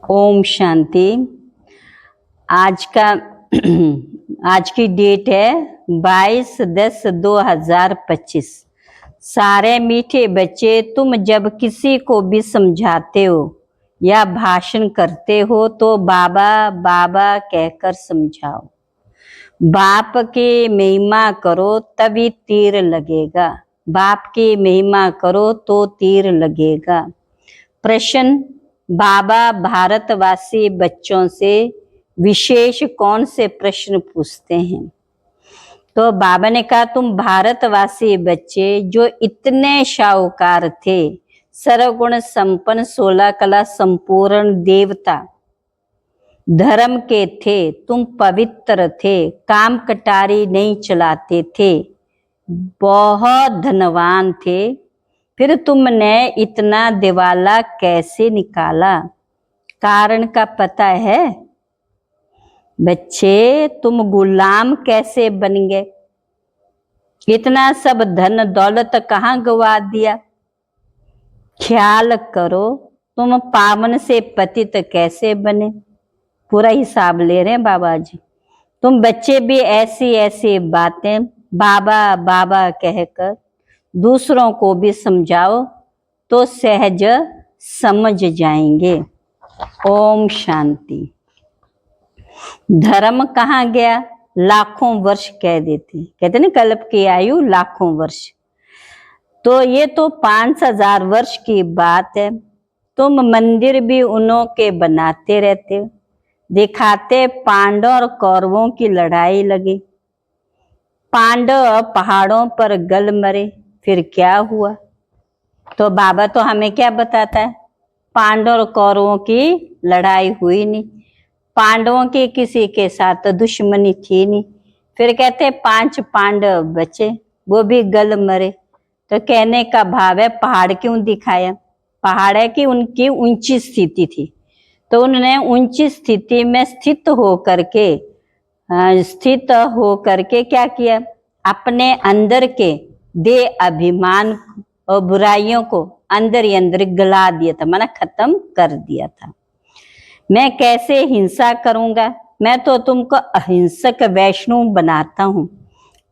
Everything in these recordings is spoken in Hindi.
ओम शांति। आज का आज की डेट है 22/10/2025। सारे मीठे बच्चे, तुम जब किसी को भी समझाते हो या भाषण करते हो तो बाबा बाबा कहकर समझाओ। बाप की महिमा करो तभी तीर लगेगा। बाप की महिमा करो तो तीर लगेगा। प्रश्न: बाबा भारतवासी बच्चों से विशेष कौन से प्रश्न पूछते हैं? तो बाबा ने कहा, तुम भारतवासी बच्चे जो इतने शाहूकार थे, सर्वगुण संपन्न, 16 कला संपूर्ण देवता धर्म के थे, तुम पवित्र थे, काम कटारी नहीं चलाते थे, बहुत धनवान थे, फिर तुमने इतना दिवाला कैसे निकाला? कारण का पता है? बच्चे, तुम गुलाम कैसे बन गए? इतना सब धन दौलत कहाँ गवा दिया? ख्याल करो, तुम पावन से पतित कैसे बने? पूरा हिसाब ले रहे हैं बाबा जी। तुम बच्चे भी ऐसी ऐसी बातें बाबा बाबा कहकर दूसरों को भी समझाओ तो सहज समझ जाएंगे। ओम शांति। धर्म कहाँ गया? लाखों वर्ष कह देते, कहते ना कल्प की आयु लाखों वर्ष। तो ये तो 5000 वर्ष की बात है। तुम मंदिर भी उन्हों के बनाते रहते हो। दिखाते पांडव और कौरवों की लड़ाई लगी, पांडव पहाड़ों पर गल मरे, फिर क्या हुआ? तो बाबा तो हमें क्या बताता है? पांडव और कौरवों की लड़ाई हुई नहीं, पांडवों की किसी के साथ दुश्मनी थी नहीं। फिर कहते 5 पांडव बचे, वो भी गल मरे। तो कहने का भाव है, पहाड़ क्यों दिखाया? पहाड़ है कि उनकी ऊंची स्थिति थी, तो उन्होंने ऊंची स्थिति में स्थित हो करके क्या किया? अपने अंदर के देह अभिमान और बुराइयों को अंदर ही अंदर गला दिया था, माना खत्म कर दिया था। मैं कैसे हिंसा करूंगा? मैं तो तुमको अहिंसक वैष्णव बनाता हूँ।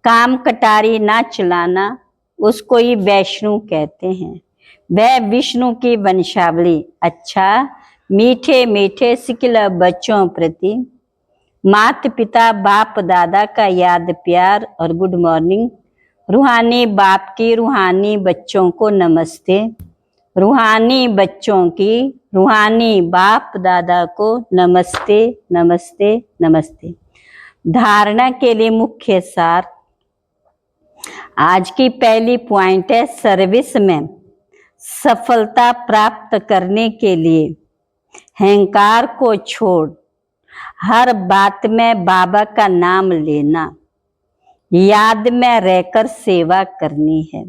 काम कटारी ना चलाना, उसको ही वैष्णव कहते हैं। वह विष्णु की वंशावली। अच्छा, मीठे मीठे सिकिल बच्चों प्रति माता पिता बाप दादा का याद प्यार और गुड मॉर्निंग। रूहानी बाप की रूहानी बच्चों को नमस्ते। रूहानी बच्चों की रूहानी बाप दादा को नमस्ते नमस्ते नमस्ते। धारणा के लिए मुख्य सार। आज की पहली पॉइंट है, सर्विस में सफलता प्राप्त करने के लिए अहंकार को छोड़ हर बात में बाबा का नाम लेना, याद में रहकर सेवा करनी है।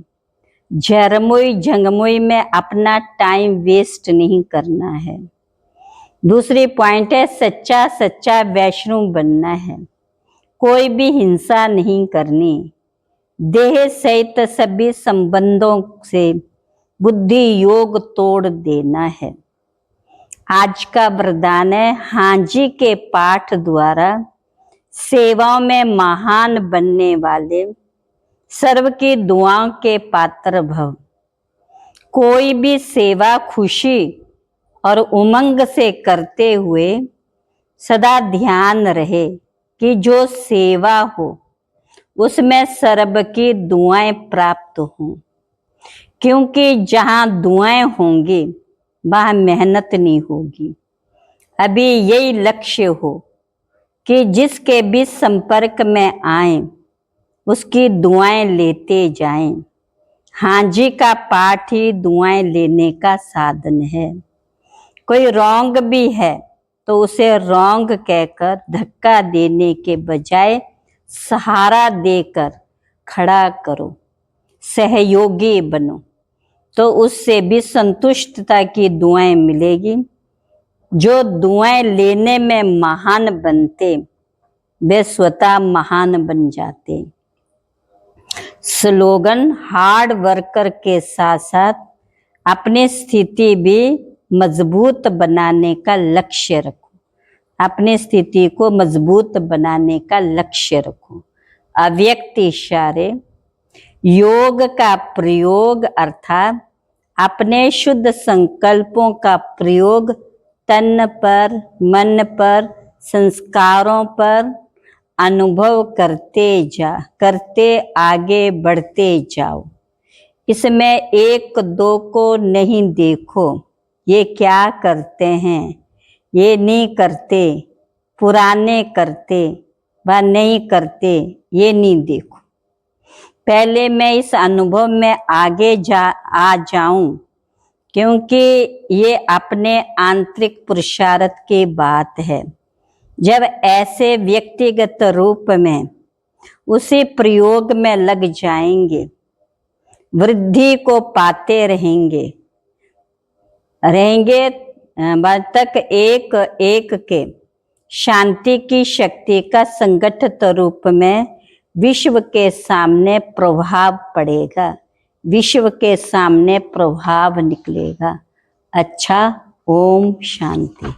झरमुई झंगमुई में अपना टाइम वेस्ट नहीं करना है। दूसरी पॉइंट है, सच्चा सच्चा वैष्णव बनना है। कोई भी हिंसा नहीं करनी। देह सहित सभी संबंधों से बुद्धि योग तोड़ देना है। आज का वरदान है, हाजी के पाठ द्वारा सेवाओं में महान बनने वाले सर्व की दुआओं के पात्र भव। कोई भी सेवा खुशी और उमंग से करते हुए सदा ध्यान रहे कि जो सेवा हो उसमें सर्व की दुआएं प्राप्त हों, क्योंकि जहाँ दुआएं होंगी वहाँ मेहनत नहीं होगी। अभी यही लक्ष्य हो कि जिसके भी संपर्क में आए उसकी दुआएं लेते जाएं। हाजी का पाठ ही दुआएं लेने का साधन है। कोई रॉन्ग भी है तो उसे रॉन्ग कहकर धक्का देने के बजाय सहारा देकर खड़ा करो, सहयोगी बनो, तो उससे भी संतुष्टता की दुआएं मिलेगी। जो दुआएं लेने में महान बनते वे स्वतः महान बन जाते। स्लोगन, हार्ड वर्कर के साथ साथ अपनी स्थिति भी मजबूत बनाने का लक्ष्य रखो। अपनी स्थिति को मजबूत बनाने का लक्ष्य रखो। अव्यक्त इशारे, योग का प्रयोग अर्थात अपने शुद्ध संकल्पों का प्रयोग तन पर, मन पर, संस्कारों पर अनुभव करते आगे बढ़ते जाओ। इसमें एक दो को नहीं देखो, ये क्या करते हैं, ये नहीं करते, पुराने करते व नहीं करते, ये नहीं देखो। पहले मैं इस अनुभव में आगे आ जाऊं, क्योंकि ये अपने आंतरिक पुरुषार्थ की बात है। जब ऐसे व्यक्तिगत रूप में उसी प्रयोग में लग जाएंगे, वृद्धि को पाते रहेंगे तक एक एक के शांति की शक्ति का संगठित रूप में विश्व के सामने प्रभाव पड़ेगा, विश्व के सामने प्रभाव निकलेगा। अच्छा, ओम शांति।